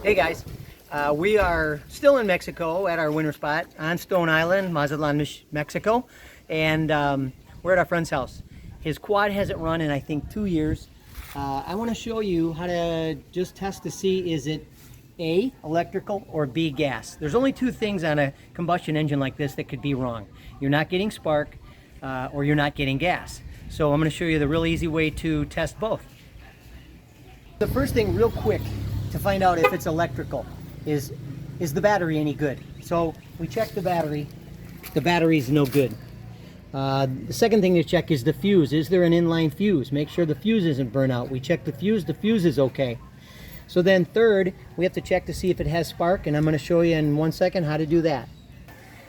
Hey guys, we are still in Mexico at our winter spot on Stone Island, Mazatlan, Mexico, and we're at our friend's house. His quad hasn't run in I think 2 years. I want to show you how to just test to see is it A, electrical, or B, gas. There's only two things on a combustion engine like this that could be wrong. You're not getting spark or you're not getting gas. So I'm going to show you the real easy way to test both. The first thing real quick to find out if it's electrical is the battery any good? So we check the battery. The battery's no good. The second thing to check is the fuse. Is there an inline fuse? Make sure the fuse isn't burnt out. We check the fuse is okay. So then third, we have to check to see if it has spark, and I'm going to show you in 1 second how to do that.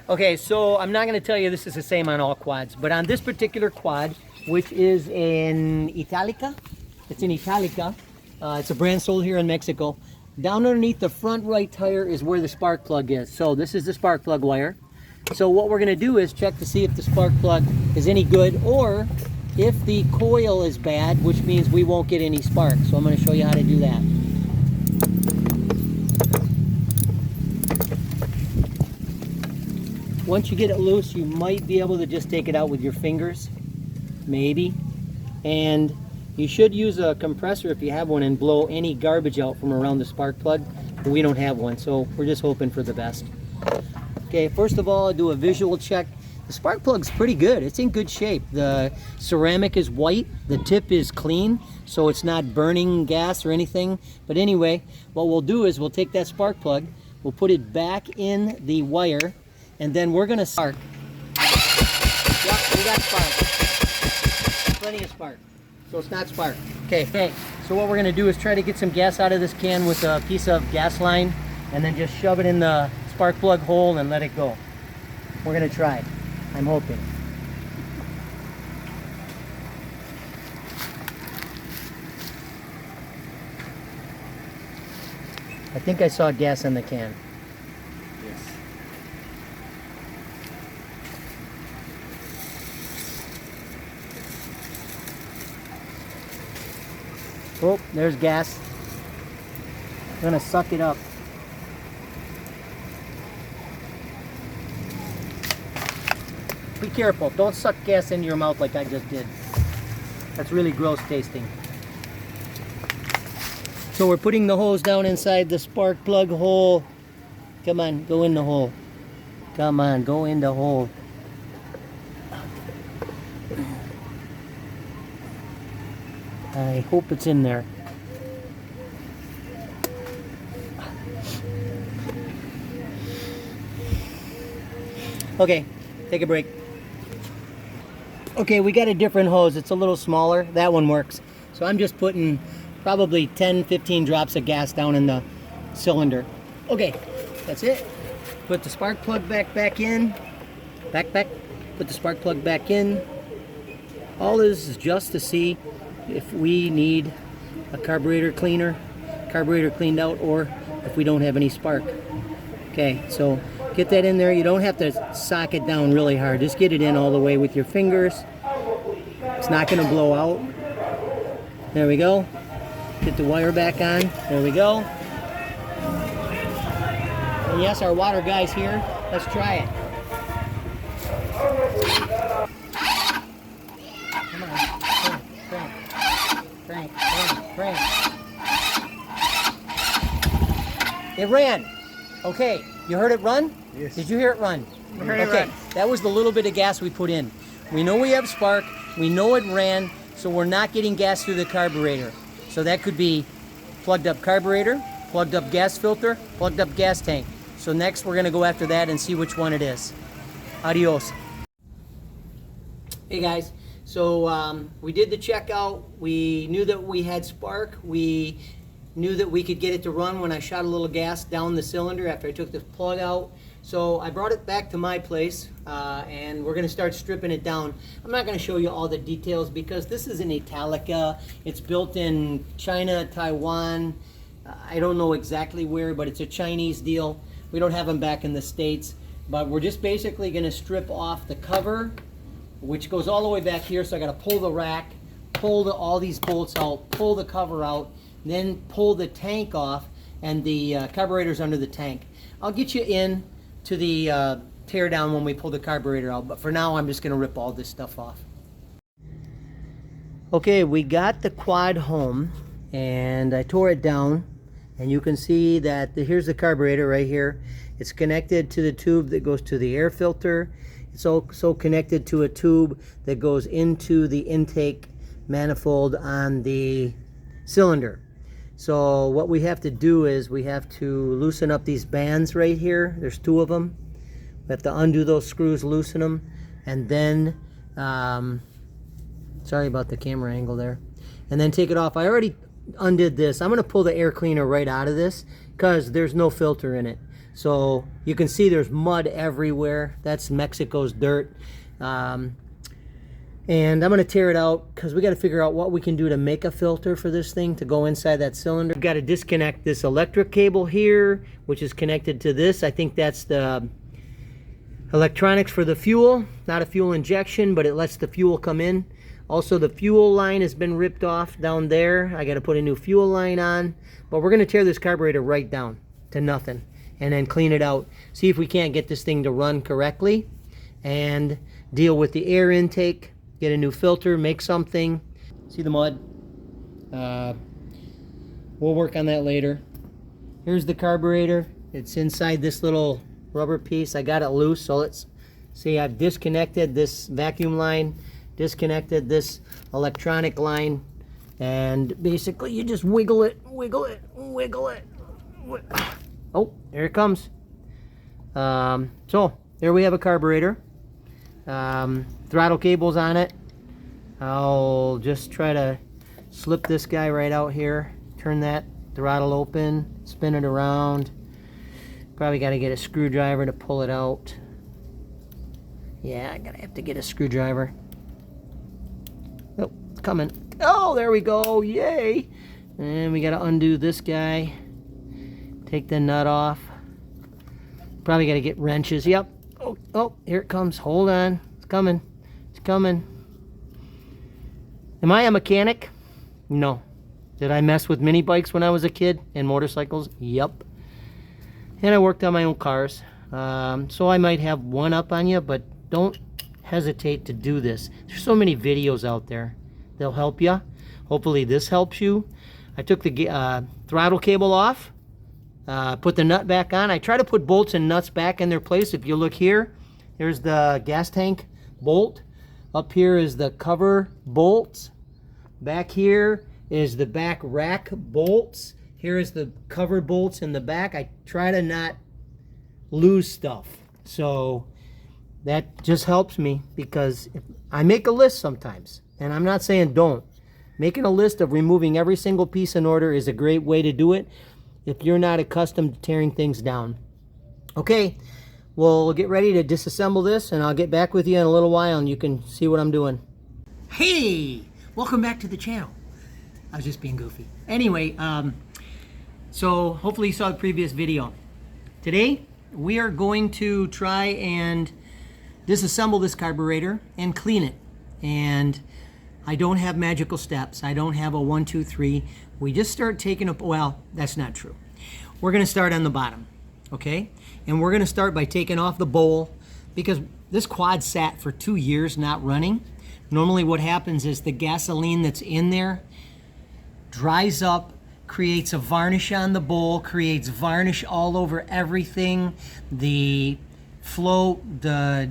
Okay, so I'm not going to tell you this is the same on all quads, but on this particular quad, which is in Italica, it's in Italica. It's a brand sold here in Mexico. Down underneath the front right tire is where the spark plug is. So this is the spark plug wire. So what we're going to do is check to see if the spark plug is any good or if the coil is bad, which means we won't get any spark. So I'm going to show you how to do that. Once you get it loose, you might be able to just take it out with your fingers, maybe. And you should use a compressor if you have one and blow any garbage out from around the spark plug, but we don't have one, so we're just hoping for the best. Okay, first of all, I'll do a visual check. The spark plug's pretty good. It's in good shape. The ceramic is white, the tip is clean, so it's not burning gas or anything. But anyway, what we'll do is we'll take that spark plug, we'll put it back in the wire, and then we're gonna spark. Yep, we got spark. Plenty of spark. So it's not spark. Okay, so what we're going to do is try to get some gas out of this can with a piece of gas line and then just shove it in the spark plug hole and let it go. We're going to try. I'm hoping. I think I saw gas in the can. Yes. Oh, there's gas. I'm gonna suck it up. Be careful, don't suck gas into your mouth like I just did. That's really gross tasting. So we're putting the hose down inside the spark plug hole. Come on, go in the hole. Come on, go in the hole. I hope it's in there. Okay, take a break. Okay, we got a different hose. It's a little smaller. That one works. So I'm just putting probably 10-15 drops of gas down in the cylinder. Okay, that's it. Put the spark plug back in. Back. Put the spark plug back in. All this is just to see if we need a carburetor cleaned out, or if we don't have any spark. Okay, so get that in there. You don't have to sock it down really hard. Just get it in all the way with your fingers. It's not going to blow out. There we go. Get the wire back on. There we go. And yes, our water guy's here. Let's try it. Come on. Crank. It ran. Okay, you heard it run? Yes. Did you hear it run? I heard it run. That was the little bit of gas we put in. We know we have spark, we know it ran, so we're not getting gas through the carburetor. So that could be plugged up carburetor, plugged up gas filter, plugged up gas tank. So next we're gonna go after that and see which one it is. Adios. Hey guys. So we did the checkout. We knew that we had spark. We knew that we could get it to run when I shot a little gas down the cylinder after I took the plug out. So I brought it back to my place and we're gonna start stripping it down. I'm not gonna show you all the details because this is an Italica. It's built in China, Taiwan. I don't know exactly where, but it's a Chinese deal. We don't have them back in the States, but we're just basically gonna strip off the cover, which goes all the way back here. So I got to pull the rack, pull all these bolts out, pull the cover out, then pull the tank off, and the carburetor's under the tank. I'll get you in to the tear down when we pull the carburetor out, but for now I'm just going to rip all this stuff off. Okay, we got the quad home and I tore it down, and you can see that here's the carburetor right here. It's connected to the tube that goes to the air filter. It's also connected to a tube that goes into the intake manifold on the cylinder. So what we have to do is we have to loosen up these bands right here. There's 2 of them. We have to undo those screws, loosen them, and then sorry about the camera angle there, and then take it off. I already undid this. I'm going to pull the air cleaner right out of this because there's no filter in it. So you can see there's mud everywhere. That's Mexico's dirt. And I'm going to tear it out because we got to figure out what we can do to make a filter for this thing to go inside that cylinder. We've got to disconnect this electric cable here, which is connected to this. I think that's the electronics for the fuel. Not a fuel injection, but it lets the fuel come in. Also, the fuel line has been ripped off down there. I got to put a new fuel line on. But we're going to tear this carburetor right down to nothing and then clean it out. See if we can't get this thing to run correctly and deal with the air intake, get a new filter, make something. See the mud? We'll work on that later. Here's the carburetor. It's inside this little rubber piece. I got it loose, so let's see. I've disconnected this vacuum line, disconnected this electronic line, and basically you just wiggle it, wiggle it, wiggle it. Oh, there it comes. So there we have a carburetor. Throttle cables on it. I'll just try to slip this guy right out here, turn that throttle open, spin it around. Probably got to get a screwdriver to pull it out. Yeah, I'm gonna have to get a screwdriver. Oh, it's coming. Oh, there we go. Yay. And we got to undo this guy. Take the nut off. Probably got to get wrenches. Yep. Oh, here it comes. Hold on. It's coming. It's coming. Am I a mechanic? No. Did I mess with mini bikes when I was a kid and motorcycles? Yep. And I worked on my own cars. So I might have one up on you, but don't hesitate to do this. There's so many videos out there. They'll help you. Hopefully this helps you. I took the throttle cable off, put the nut back on. I try to put bolts and nuts back in their place. If you look here, there's the gas tank bolt. Up here is the cover bolts. Back here is the back rack bolts. Here is the cover bolts in the back. I try to not lose stuff. So that just helps me because I make a list sometimes. And I'm not saying don't. Making a list of removing every single piece in order is a great way to do it if you're not accustomed to tearing things down. Okay, we'll get ready to disassemble this, and I'll get back with you in a little while and you can see what I'm doing. Hey, welcome back to the channel. I was just being goofy. Anyway, so hopefully you saw the previous video. Today, we are going to try and disassemble this carburetor and clean it. And I don't have magical steps. I don't have a 1, 2, 3. We just start taking up, well, that's not true. We're gonna start on the bottom, okay? And we're gonna start by taking off the bowl because this quad sat for 2 years not running. Normally what happens is the gasoline that's in there dries up, creates a varnish on the bowl, creates varnish all over everything, the float, the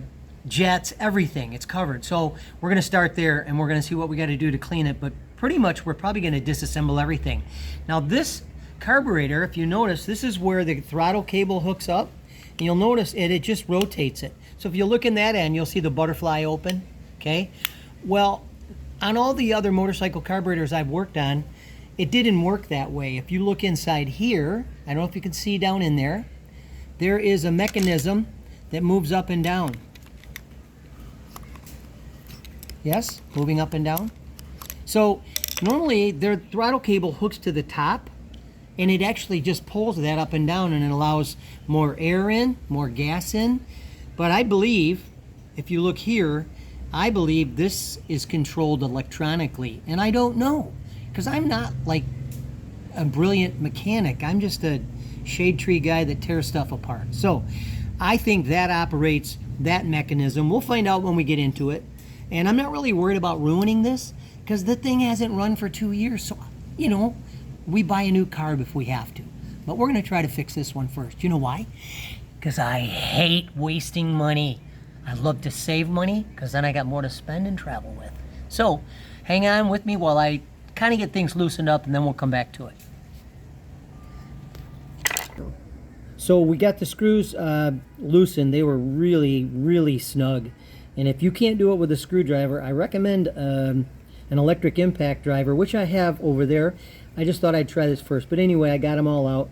jets, everything, it's covered. So we're gonna start there and we're gonna see what we gotta do to clean it, but pretty much we're probably gonna disassemble everything. Now this carburetor, if you notice, this is where the throttle cable hooks up, and you'll notice it just rotates it. So if you look in that end, you'll see the butterfly open, okay? Well, on all the other motorcycle carburetors I've worked on, it didn't work that way. If you look inside here, I don't know if you can see down in there, there is a mechanism that moves up and down. Yes, moving up and down. So normally their throttle cable hooks to the top and it actually just pulls that up and down and it allows more air in, more gas in. But I believe, if you look here, I believe this is controlled electronically. And I don't know, because I'm not like a brilliant mechanic. I'm just a shade tree guy that tears stuff apart. So I think that operates that mechanism. We'll find out when we get into it. And I'm not really worried about ruining this because the thing hasn't run for 2 years. So, you know, we buy a new carb if we have to. But we're going to try to fix this one first. You know why? Because I hate wasting money. I love to save money because then I got more to spend and travel with. So hang on with me while I kind of get things loosened up and then we'll come back to it. So we got the screws loosened. They were really, really snug. And if you can't do it with a screwdriver, I recommend an electric impact driver, which I have over there. I just thought I'd try this first. But anyway, I got them all out.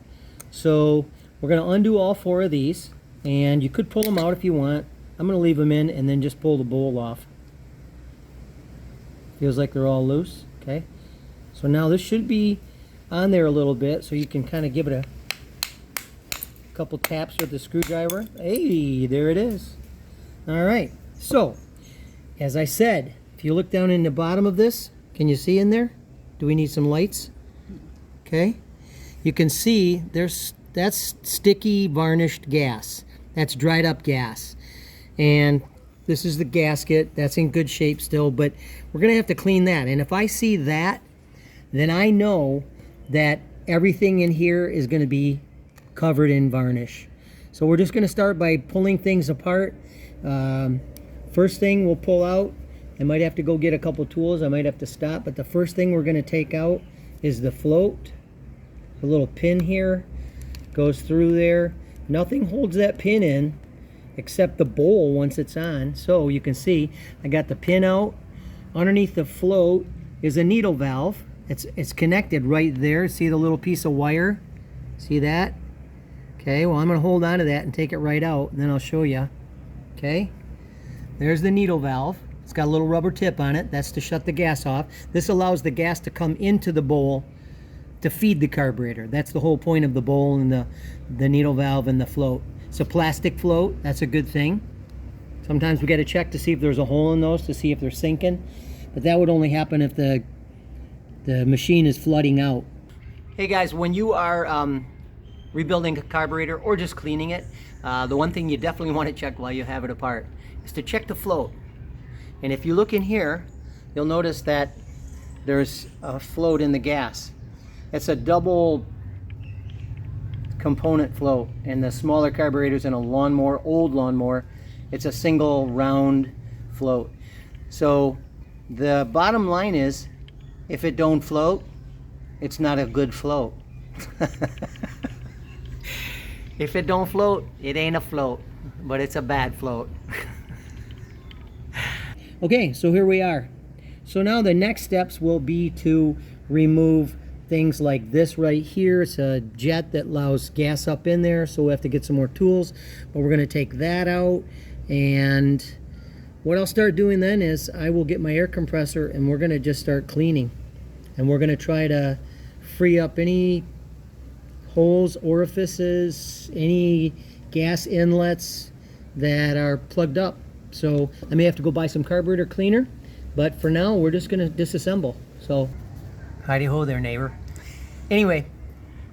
So we're going to undo all 4 of these. And you could pull them out if you want. I'm going to leave them in and then just pull the bowl off. Feels like they're all loose. Okay. So now this should be on there a little bit, so you can kind of give it a couple taps with the screwdriver. Hey, there it is. All right. So, as I said, if you look down in the bottom of this, can you see in there? Do we need some lights? Okay. You can see that's sticky varnished gas. That's dried up gas. And this is the gasket. That's in good shape still, but we're going to have to clean that. And if I see that, then I know that everything in here is going to be covered in varnish. So we're just going to start by pulling things apart. First thing we'll pull out, I might have to go get a couple tools. I might have to stop, but the first thing we're going to take out is the float. The little pin here goes through there. Nothing holds that pin in except the bowl once it's on. So you can see I got the pin out. Underneath the float is a needle valve. It's connected right there. See the little piece of wire? See that? Okay, well I'm going to hold on to that and take it right out, and then I'll show you. Okay, there's the needle valve. It's got a little rubber tip on it. That's to shut the gas off. This allows the gas to come into the bowl to feed the carburetor. That's the whole point of the bowl and the needle valve and the float. It's a plastic float. That's a good thing. Sometimes we got to check to see if there's a hole in those to see if they're sinking, but that would only happen if the machine is flooding out. Hey guys, when you are rebuilding a carburetor or just cleaning it, the one thing you definitely want to check while you have it apart is to check the float. And if you look in here, you'll notice that there's a float in the gas. It's a double component float, and the smaller carburetors in a lawnmower, old lawnmower, it's a single round float. So the bottom line is, if it don't float, it's not a good float. If it don't float, it ain't a float, but it's a bad float. Okay, so here we are. So now the next steps will be to remove things like this right here. It's a jet that allows gas up in there, so we have to get some more tools, but we're going to take that out. And what I'll start doing then is I will get my air compressor and we're going to just start cleaning, and we're going to try to free up any holes, orifices, any gas inlets that are plugged up. So I may have to go buy some carburetor cleaner, but for now we're just going to disassemble. So hidey ho there, neighbor. Anyway,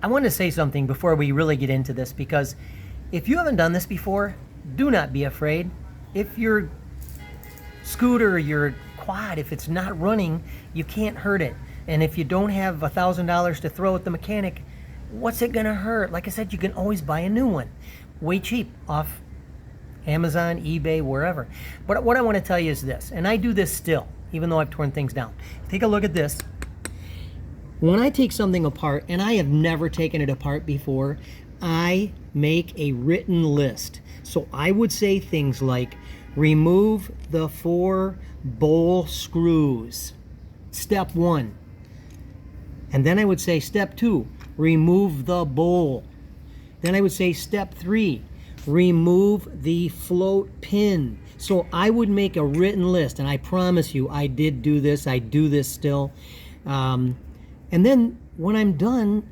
I want to say something before we really get into this, because if you haven't done this before, do not be afraid. If your scooter, your quad, if it's not running, you can't hurt it. And if you don't have $1,000 to throw at the mechanic, what's it gonna hurt? Like I said, you can always buy a new one, way cheap, off Amazon, eBay, wherever. But what I want to tell you is this, and I do this still, even though I've torn things down. Take a look at this. When I take something apart, and I have never taken it apart before, I make a written list. So I would say things like, remove the 4 bowl screws, step 1. And then I would say step 2, remove the bowl. Then I would say step 3, remove the float pin. So I would make a written list, and I promise you I did do this. I do this still. And then when I'm done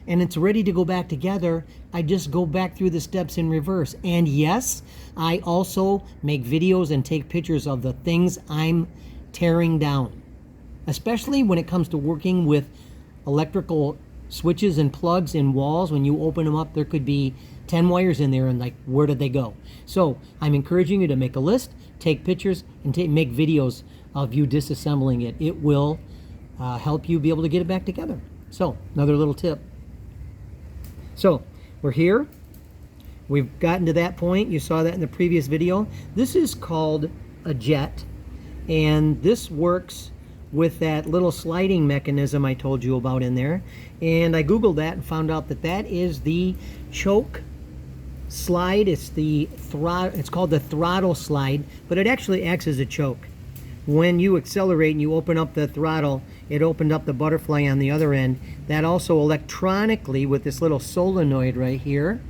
and it's ready to go back together, I just go back through the steps in reverse. And yes, I also make videos and take pictures of the things I'm tearing down, especially when it comes to working with electrical switches and plugs in walls. When you open them up, there could be 10 wires in there, and like, where did they go? So I'm encouraging you to make a list, take pictures, and make videos of you disassembling it. It will help you be able to get it back together. So another little tip. So we're here. We've gotten to that point. You saw that in the previous video. This is called a jet, and this works with that little sliding mechanism I told you about in there. And I googled that and found out that that is the choke slide. It's the throttle. It's called the throttle slide, but it actually acts as a choke. When you accelerate and you open up the throttle, it opened up the butterfly on the other end. That also electronically, with this little solenoid right here,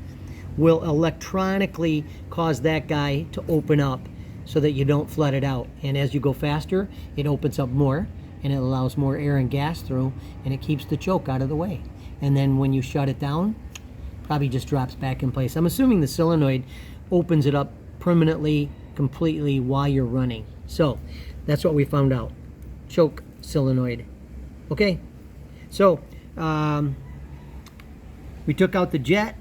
will electronically cause that guy to open up so that you don't flood it out. And as you go faster, it opens up more, and it allows more air and gas through, and it keeps the choke out of the way. And then when you shut it down, probably just drops back in place. I'm assuming the solenoid opens it up permanently, completely while you're running. So that's what we found out. Choke solenoid. Okay, so we took out the jet.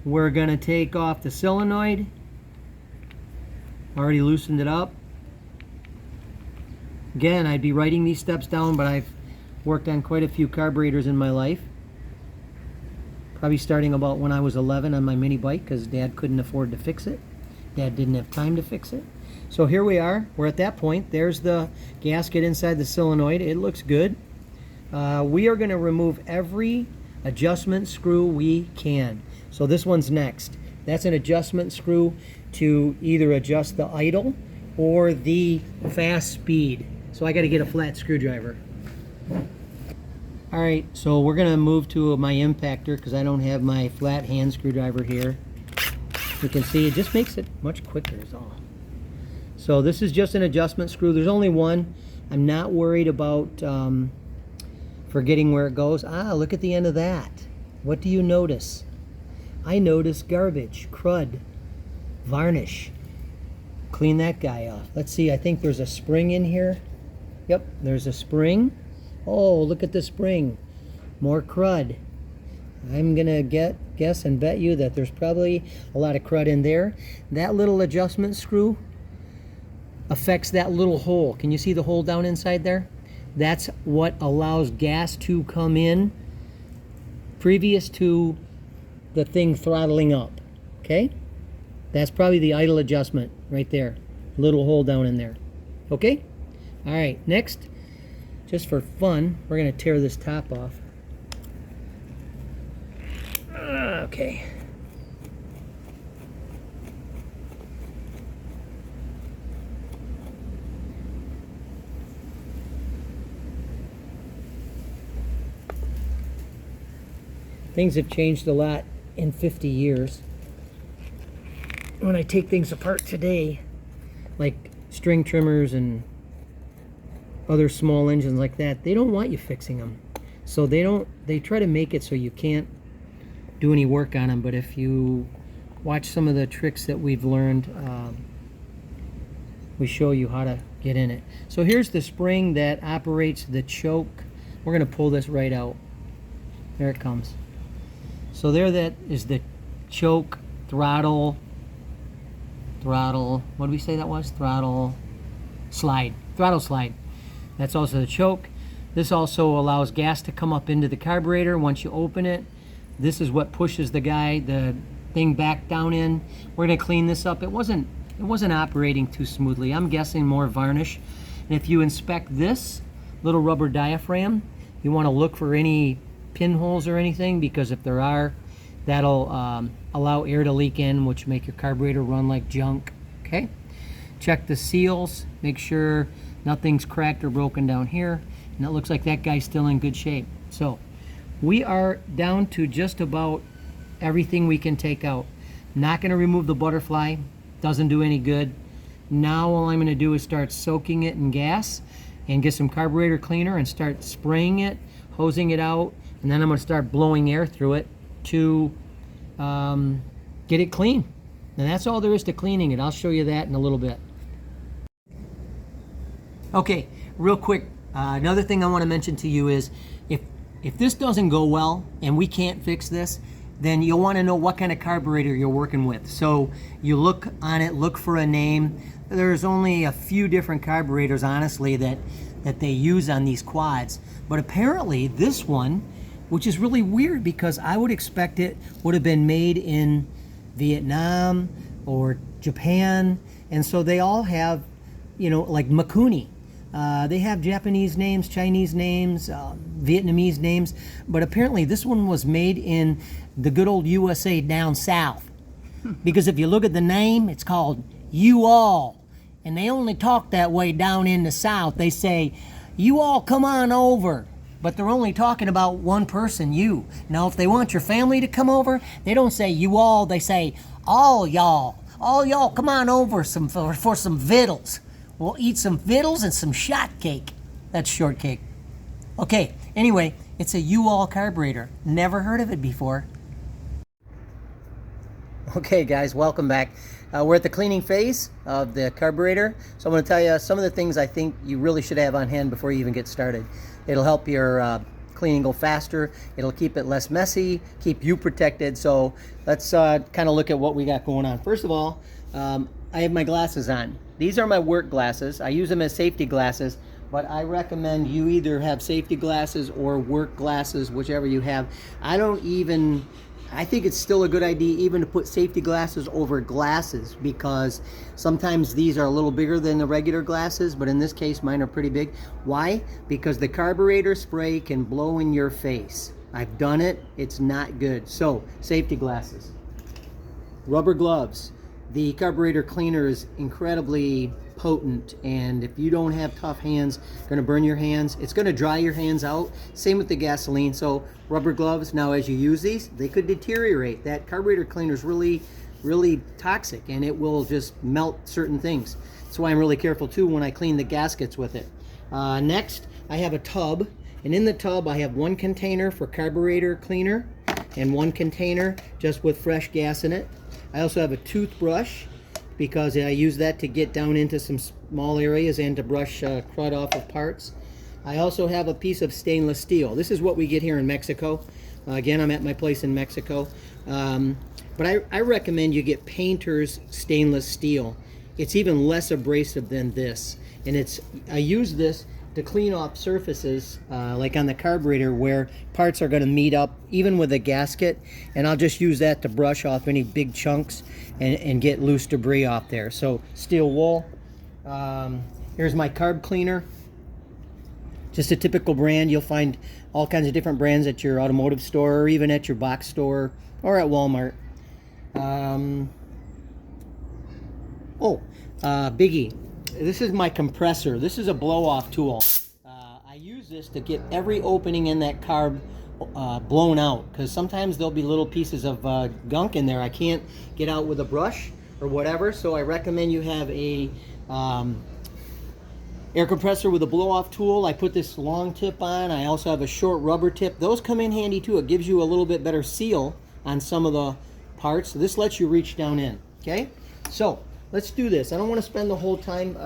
We're gonna take off the solenoid. Already loosened it up. Again, I'd be writing these steps down, but I've worked on quite a few carburetors in my life. Probably starting about when I was 11 on my mini bike, because Dad couldn't afford to fix it. Dad didn't have time to fix it. So here we are. We're at that point. There's the gasket inside the solenoid. It looks good. We are going to remove every adjustment screw we can. So this one's next. That's an adjustment screw to either adjust the idle or the fast speed. So I got to get a flat screwdriver. All right, so we're going to move to my impactor because I don't have my flat hand screwdriver here. You can see it just makes it much quicker is all. So this is just an adjustment screw. There's only one. I'm not worried about forgetting where it goes. Ah, look at the end of that. What do you notice? I notice garbage, crud, varnish. Clean that guy off. Let's see, I think there's a spring in here. Yep, there's a spring. Oh, look at the spring. More crud. I'm gonna guess and bet you that there's probably a lot of crud in there. That little adjustment screw affects that little hole. Can you see the hole down inside there? That's what allows gas to come in previous to the thing throttling up. Okay? That's probably the idle adjustment right there. Little hole down in there. Okay? All right, next, just for fun, we're gonna tear this top off. Okay. Things have changed a lot in 50 years. When I take things apart today, like string trimmers and other small engines like that, they don't want you fixing them. So they try to make it so you can't do any work on them. But if you watch some of the tricks that we've learned, we show you how to get in it. So here's the spring that operates the choke. We're going to pull this right out. There it comes. So there, that is the choke throttle, what did we say that was? Throttle slide. That's also the choke. This also allows gas to come up into the carburetor once you open it. This is what pushes the thing back down in. We're gonna clean this up. It wasn't operating too smoothly. I'm guessing more varnish. And if you inspect this little rubber diaphragm, you want to look for any pinholes or anything, because if there are, that'll allow air to leak in, which make your carburetor run like junk. Okay, check the seals, make sure nothing's cracked or broken down here, and it looks like that guy's still in good shape. So we are down to just about everything we can take out. Not going to remove the butterfly, doesn't do any good. Now all I'm going to do is start soaking it in gas and get some carburetor cleaner and start spraying it, hosing it out, and then I'm going to start blowing air through it to get it clean. And that's all there is to cleaning it. I'll show you that in a little bit. Okay, real quick, another thing I want to mention to you is, if if this doesn't go well and we can't fix this, then you'll want to know what kind of carburetor you're working with. So you look on it, look for a name. There's only a few different carburetors, honestly, that they use on these quads. But apparently this one, which is really weird because I would expect it would have been made in Vietnam or Japan. And so they all have, you know, like Makuni. They have Japanese names, Chinese names, Vietnamese names, but apparently this one was made in the good old USA down south. Because if you look at the name, it's called You All, and they only talk that way down in the south. They say, you all come on over, but they're only talking about one person, you. Now, if they want your family to come over, they don't say you all, they say all y'all come on over for some victuals. We'll eat some victuals and some shot cake. That's shortcake. Okay, anyway, it's a U-All carburetor. Never heard of it before. Okay guys, welcome back. We're at the cleaning phase of the carburetor. So I'm going to tell you some of the things I think you really should have on hand before you even get started. It'll help your cleaning go faster. It'll keep it less messy, keep you protected. So let's kind of look at what we got going on. First of all, I have my glasses on. These are my work glasses. I use them as safety glasses, but I recommend you either have safety glasses or work glasses, whichever you have. I think it's still a good idea even to put safety glasses over glasses, because sometimes these are a little bigger than the regular glasses, but in this case mine are pretty big. Why? Because the carburetor spray can blow in your face. I've done it. It's not good. So safety glasses. Rubber gloves. The carburetor cleaner is incredibly potent, and if you don't have tough hands, it's going to burn your hands. It's going to dry your hands out. Same with the gasoline. So rubber gloves. Now as you use these, they could deteriorate. That carburetor cleaner is really, really toxic, and it will just melt certain things. That's why I'm really careful too when I clean the gaskets with it. Next, I have a tub, and in the tub I have one container for carburetor cleaner and one container just with fresh gas in it. I also have a toothbrush because I use that to get down into some small areas and to brush crud off of parts. I also have a piece of stainless steel. This is what we get here in Mexico. Again, I'm at my place in Mexico. But I recommend you get painter's stainless steel. It's even less abrasive than this. And I use this to clean off surfaces like on the carburetor where parts are going to meet up, even with a gasket, and I'll just use that to brush off any big chunks and get loose debris off there. So steel wool. Here's my carb cleaner. Just a typical brand. You'll find all kinds of different brands at your automotive store or even at your box store or at Walmart. Biggie. This is my compressor. This is a blow-off tool. I use this to get every opening in that carb blown out, because sometimes there'll be little pieces of gunk in there I can't get out with a brush or whatever. So I recommend you have a air compressor with a blow-off tool. I put this long tip on. I also have a short rubber tip. Those come in handy too. It gives you a little bit better seal on some of the parts. So this lets you reach down in. Okay, so let's do this. I don't want to spend the whole time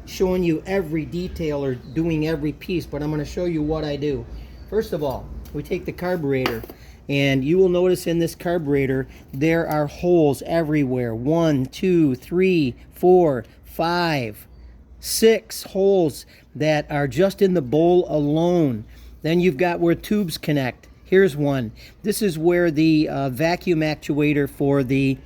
showing you every detail or doing every piece, but I'm going to show you what I do. First of all, we take the carburetor, and you will notice in this carburetor there are holes everywhere. 1, 2, 3, 4, 5, 6 holes that are just in the bowl alone. Then you've got where tubes connect. Here's one. This is where the vacuum actuator for the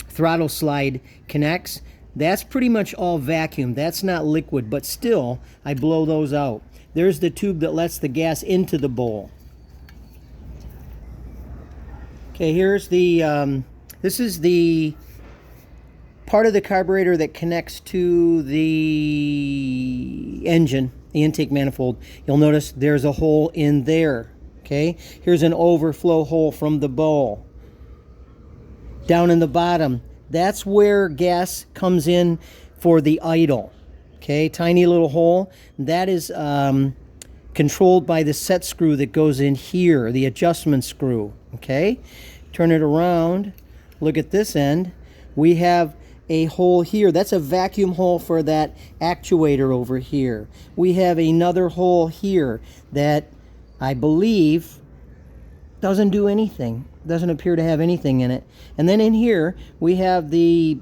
throttle slide connects. That's pretty much all vacuum. That's not liquid, but still I blow those out. There's the tube that lets the gas into the bowl. Okay, here's the this is the part of the carburetor that connects to the engine, the intake manifold. You'll notice there's a hole in there. Okay, here's an overflow hole from the bowl. Down in the bottom, that's where gas comes in for the idle. Okay, tiny little hole. That is controlled by the set screw that goes in here, the adjustment screw. Okay, turn it around. Look at this end. We have a hole here. That's a vacuum hole for that actuator over here. We have another hole here that I believe, doesn't do anything. Doesn't appear to have anything in it. And then in here we have the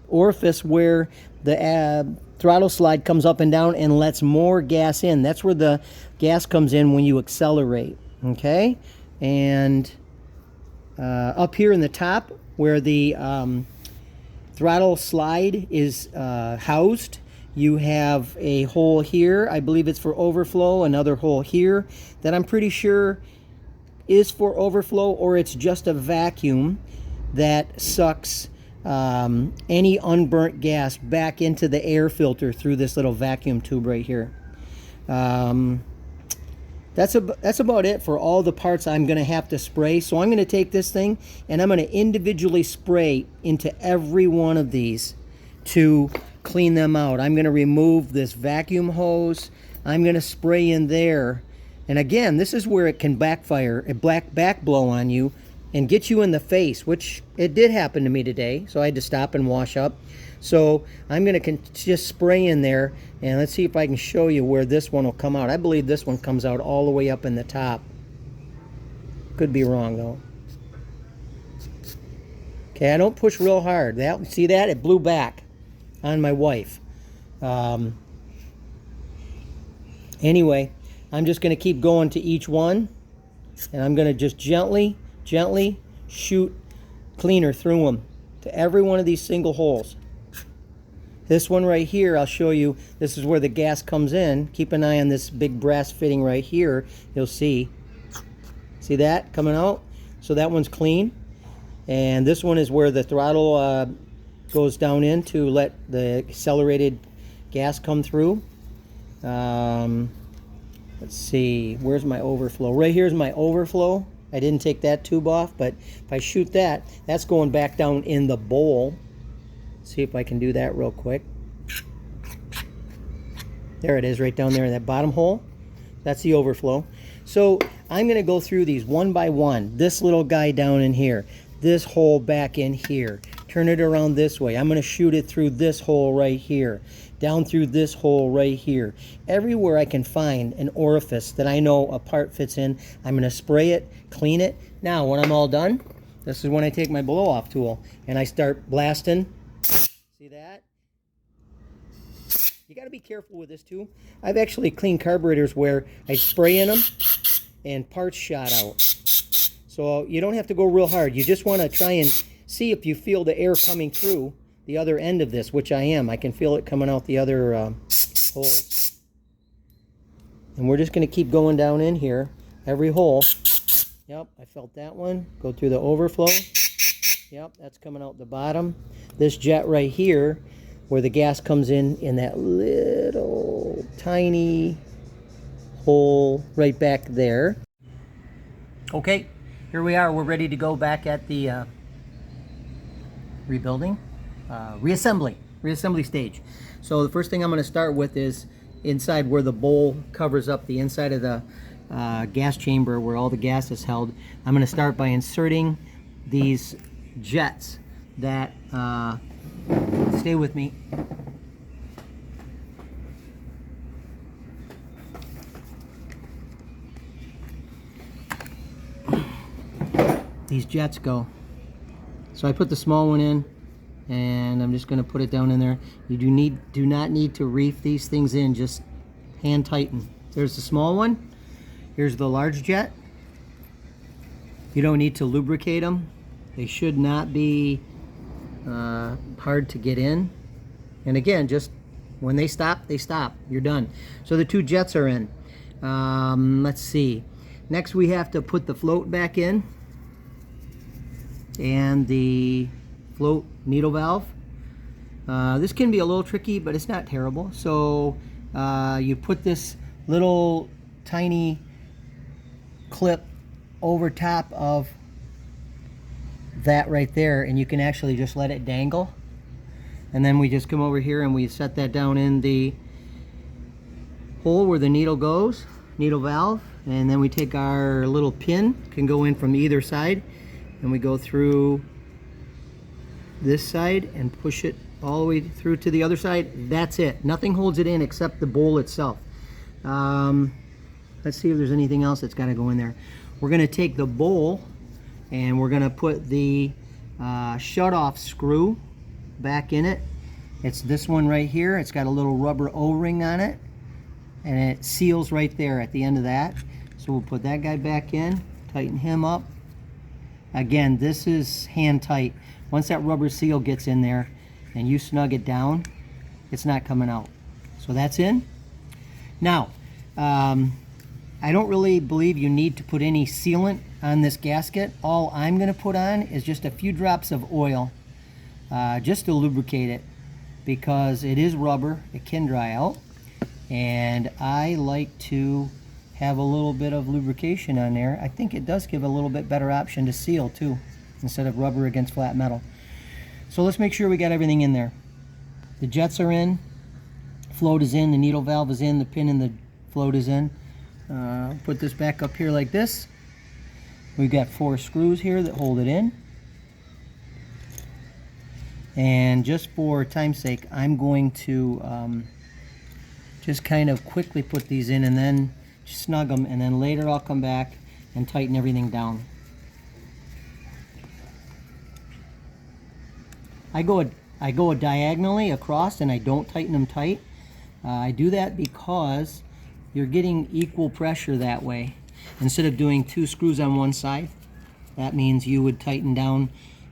orifice where the throttle slide comes up and down and lets more gas in. That's where the gas comes in when you accelerate. Okay, and up here in the top where the throttle slide is housed, you have a hole here. I believe it's for overflow. Another hole here that I'm pretty sure is for overflow, or it's just a vacuum that sucks any unburnt gas back into the air filter through this little vacuum tube right here. That's about it for all the parts I'm going to have to spray. So I'm going to take this thing and I'm going to individually spray into every one of these to clean them out. I'm going to remove this vacuum hose. I'm going to spray in there. And again, this is where it can backfire, a back blow on you and get you in the face, which it did happen to me today. So I had to stop and wash up. So I'm going to just spray in there, and let's see if I can show you where this one will come out. I believe this one comes out all the way up in the top. Could be wrong though. Okay, I don't push real hard. See that? It blew back on my wife. Anyway, I'm just going to keep going to each one, and I'm going to just gently shoot cleaner through them to every one of these single holes. This one right here, I'll show you, this is where the gas comes in. Keep an eye on this big brass fitting right here. You'll see that coming out? So that one's clean. And this one is where the throttle goes down in to let the accelerated gas come through. Let's see, where's my overflow? Right here's my overflow. I didn't take that tube off, but if I shoot that, that's going back down in the bowl. See if I can do that real quick. There it is, right down there in that bottom hole. That's the overflow. So I'm going to go through these one by one. This little guy down in here, this hole back in here. Turn it around this way. I'm going to shoot it through this hole right here, down through this hole right here. Everywhere I can find an orifice that I know a part fits in, I'm going to spray it, clean it. Now, when I'm all done, this is when I take my blow-off tool and I start blasting. See that? You got to be careful with this too. I've actually cleaned carburetors where I spray in them and parts shot out. So you don't have to go real hard. You just want to try and see if you feel the air coming through the other end of this, which I am. I can feel it coming out the other holes. And we're just going to keep going down in here, every hole. Yep, I felt that one. Go through the overflow. Yep, that's coming out the bottom. This jet right here, where the gas comes in that little tiny hole right back there. Okay, here we are. We're ready to go back at the reassembly stage. So the first thing I'm going to start with is inside where the bowl covers up the inside of the gas chamber where all the gas is held. I'm going to start by inserting these jets that stay with me. These jets go. So I put the small one in, and I'm just going to put it down in there. You do not need to reef these things in, just hand tighten. There's the small one. Here's the large jet. You don't need to lubricate them. They should not be hard to get in. And again, just when they stop, they stop. You're done. So the two jets are in. Let's see. Next we have to put the float back in and the float needle valve. This can be a little tricky, but it's not terrible. So you put this little tiny clip over top of that right there, and you can actually just let it dangle. And then we just come over here and we set that down in the hole where the needle goes, needle valve, and then we take our little pin, can go in from either side, and we go through this side and push it all the way through to the other side. That's it. Nothing holds it in except the bowl itself. let's see if there's anything else that's got to go in there. We're going to take the bowl and we're going to put the shut-off screw back in it. It's this one right here. It's got a little rubber O-ring on it, and it seals right there at the end of that. So we'll put that guy back in, tighten him up. Again, this is hand tight. Once that rubber seal gets in there and you snug it down, it's not coming out. So that's in. Now, I don't really believe you need to put any sealant on this gasket. All I'm going to put on is just a few drops of oil just to lubricate it, because it is rubber, it can dry out, and I like to have a little bit of lubrication on there. I think it does give a little bit better option to seal too, instead of rubber against flat metal. So let's make sure we got everything in there. The jets are in, float is in, the needle valve is in, the pin in the float is in. Put this back up here like this. We've got 4 screws here that hold it in. And just for time's sake, I'm going to just kind of quickly put these in and then snug them, and then later I'll come back and tighten everything down. I go diagonally across and I don't tighten them tight. I do that because you're getting equal pressure that way. Instead of doing 2 screws on one side, that means you would tighten down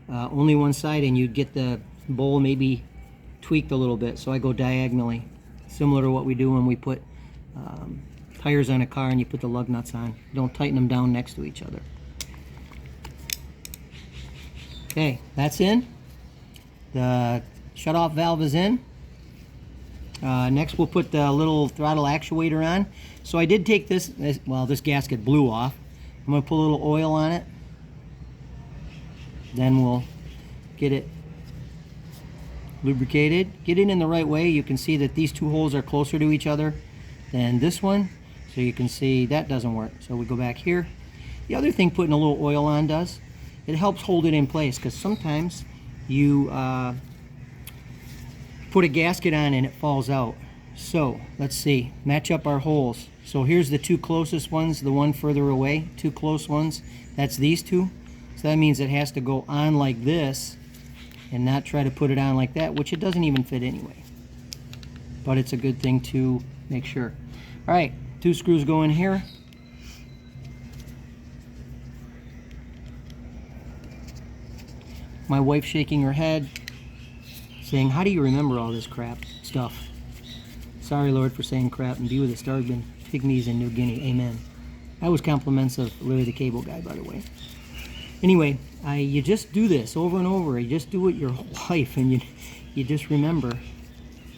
only one side and you'd get the bowl maybe tweaked a little bit. So I go diagonally, similar to what we do when we put tires on a car and you put the lug nuts on. Don't tighten them down next to each other. Okay, that's in. The shut-off valve is in. Next we'll put the little throttle actuator on. So I did take this gasket blew off. I'm going to put a little oil on it. Then we'll get it lubricated. Get it in the right way. You can see that these 2 holes are closer to each other than this one. So you can see that doesn't work. So we go back here. The other thing putting a little oil on does, it helps hold it in place, because sometimes you put a gasket on and it falls out. So let's see, match up our holes. So here's the 2 closest ones, the one further away, 2 close ones. That's these 2. So that means it has to go on like this and not try to put it on like that, which it doesn't even fit anyway. But it's a good thing to make sure. All right, 2 screws go in here. My wife shaking her head, saying, how do you remember all this crap stuff? Sorry, Lord, for saying crap, and be with the starving pygmies in New Guinea. Amen. That was compliments of Larry the Cable Guy, by the way. Anyway, you just do this over and over. You just do it your whole life, and you just remember.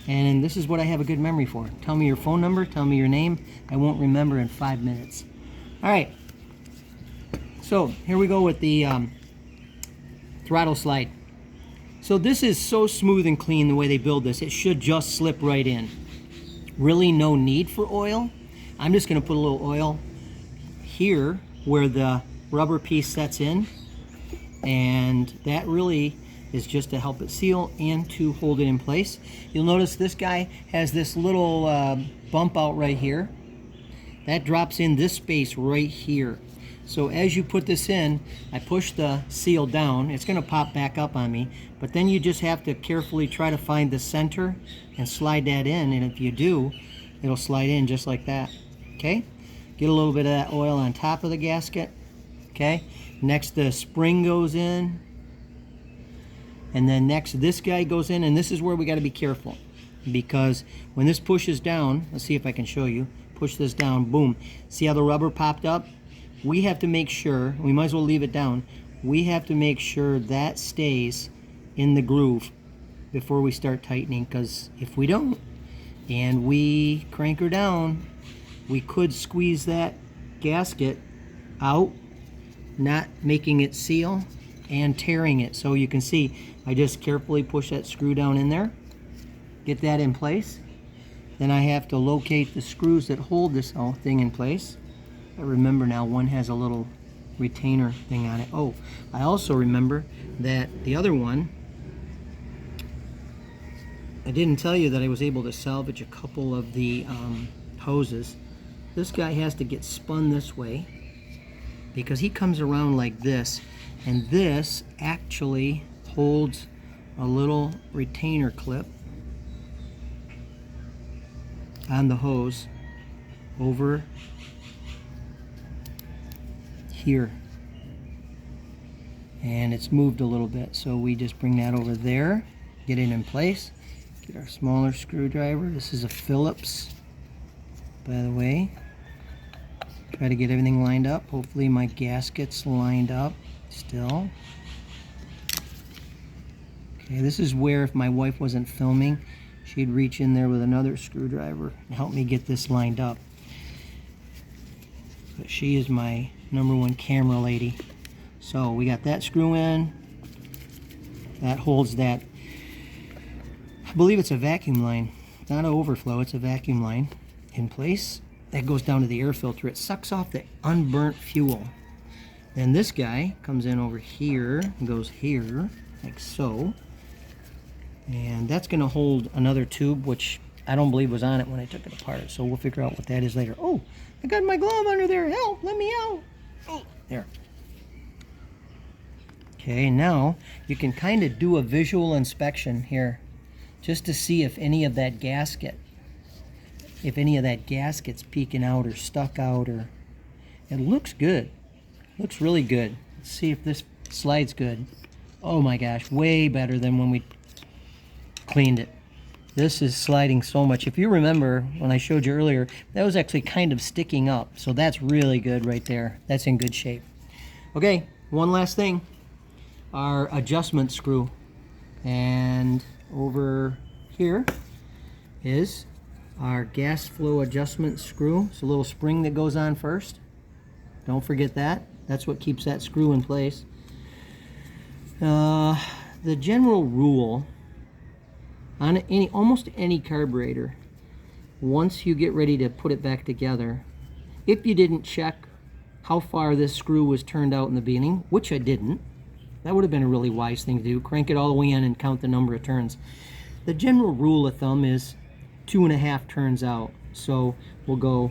And this is what I have a good memory for. Tell me your phone number, tell me your name. I won't remember in 5 minutes. All right. So here we go with the throttle slide. So this is so smooth and clean the way they build this. It should just slip right in. Really no need for oil. I'm just going to put a little oil here where the rubber piece sets in, and that really is just to help it seal and to hold it in place. You'll notice this guy has this little bump out right here. That drops in this space right here. So as you put this in, I push the seal down. It's going to pop back up on me, but then you just have to carefully try to find the center and slide that in, and if you do, it'll slide in just like that. Okay? Get a little bit of that oil on top of the gasket. Okay? Next the spring goes in, and then next this guy goes in, and this is where we got to be careful, because when this pushes down, let's see if I can show you, push this down, boom, see how the rubber popped up? We have to make sure, we might as well leave it down, we have to make sure that stays in the groove before we start tightening, because if we don't and we crank her down, we could squeeze that gasket out, not making it seal, and tearing it. So you can see I just carefully push that screw down in there, get that in place. Then I have to locate the screws that hold this whole thing in place. I remember now one has a little retainer thing on it. Oh, I also remember that the other one, I didn't tell you that I was able to salvage a couple of the hoses. this guy has to get spun this way because he comes around like this, and this actually holds a little retainer clip on the hose over here, and it's moved a little bit, so we just bring that over there, get it in place, get our smaller screwdriver. This is a Phillips, by the way. Try to get everything lined up. Hopefully my gasket's lined up still. Okay, this is where if my wife wasn't filming, she'd reach in there with another screwdriver and help me get this lined up. But she is my #1 camera lady. So we got that screw in. That holds that. I believe it's a vacuum line. Not an overflow, it's a vacuum line in place. That goes down to the air filter. It sucks off the unburnt fuel. Then this guy comes in over here and goes here, like so. And that's going to hold another tube, which I don't believe was on it when I took it apart. So we'll figure out what that is later. Oh, I got my glove under there. Help, let me out. Oh, there. Okay, now you can kind of do a visual inspection here just to see if any of that gasket's peeking out or stuck out, or it looks good. Looks really good. Let's see if this slides good. Oh my gosh, way better than when we cleaned it. This is sliding so much. If you remember when I showed you earlier, that was actually kind of sticking up. So that's really good right there. That's in good shape. Okay, one last thing. Our adjustment screw. And over here is our gas flow adjustment screw. It's a little spring that goes on first. Don't forget that. That's what keeps that screw in place. The general rule on almost any carburetor, once you get ready to put it back together, if you didn't check how far this screw was turned out in the beginning, which I didn't, that would have been a really wise thing to do. Crank it all the way in and count the number of turns. The general rule of thumb is 2.5 turns out. So we'll go,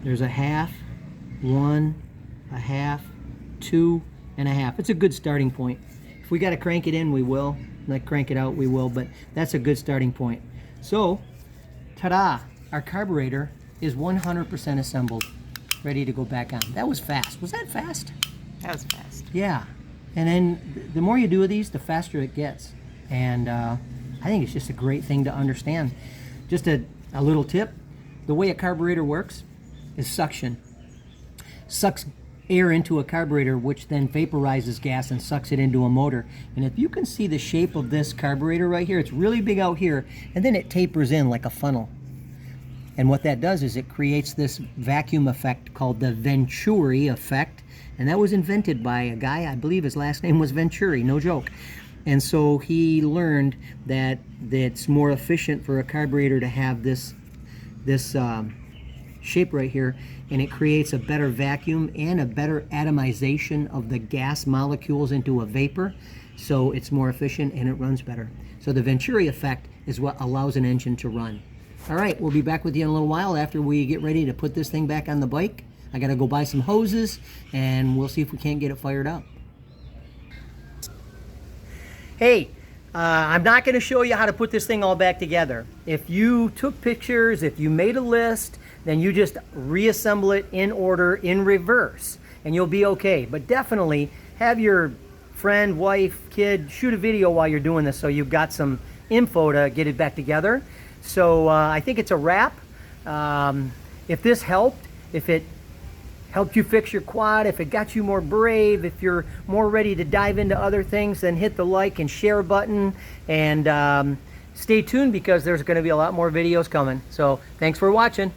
there's a half, 1, a half, 2.5. It's a good starting point. If we got to crank it in, we will. Not crank it out, we will, but that's a good starting point. So, ta-da! Our carburetor is 100% assembled, ready to go back on. That was fast. Was that fast? That was fast. Yeah. And then the more you do of these, the faster it gets. And I think it's just a great thing to understand. Just a little tip. The way a carburetor works is suction. Sucks air into a carburetor, which then vaporizes gas and sucks it into a motor. And if you can see the shape of this carburetor right here, it's really big out here, and then it tapers in like a funnel. And what that does is it creates this vacuum effect called the Venturi effect. And that was invented by a guy, I believe his last name was Venturi, no joke. And so he learned that it's more efficient for a carburetor to have this shape right here, and it creates a better vacuum and a better atomization of the gas molecules into a vapor, so it's more efficient and it runs better. So the Venturi effect is what allows an engine to run. All right, we'll be back with you in a little while after we get ready to put this thing back on the bike. I gotta go buy some hoses and we'll see if we can't get it fired up. Hey, I'm not going to show you how to put this thing all back together. If you took pictures, if you made a list, then you just reassemble it in order in reverse and you'll be okay. But definitely have your friend, wife, kid shoot a video while you're doing this so you've got some info to get it back together. So I think it's a wrap. If this helped, if it helped you fix your quad, if it got you more brave, if you're more ready to dive into other things, then hit the like and share button, and stay tuned because there's going to be a lot more videos coming. So thanks for watching.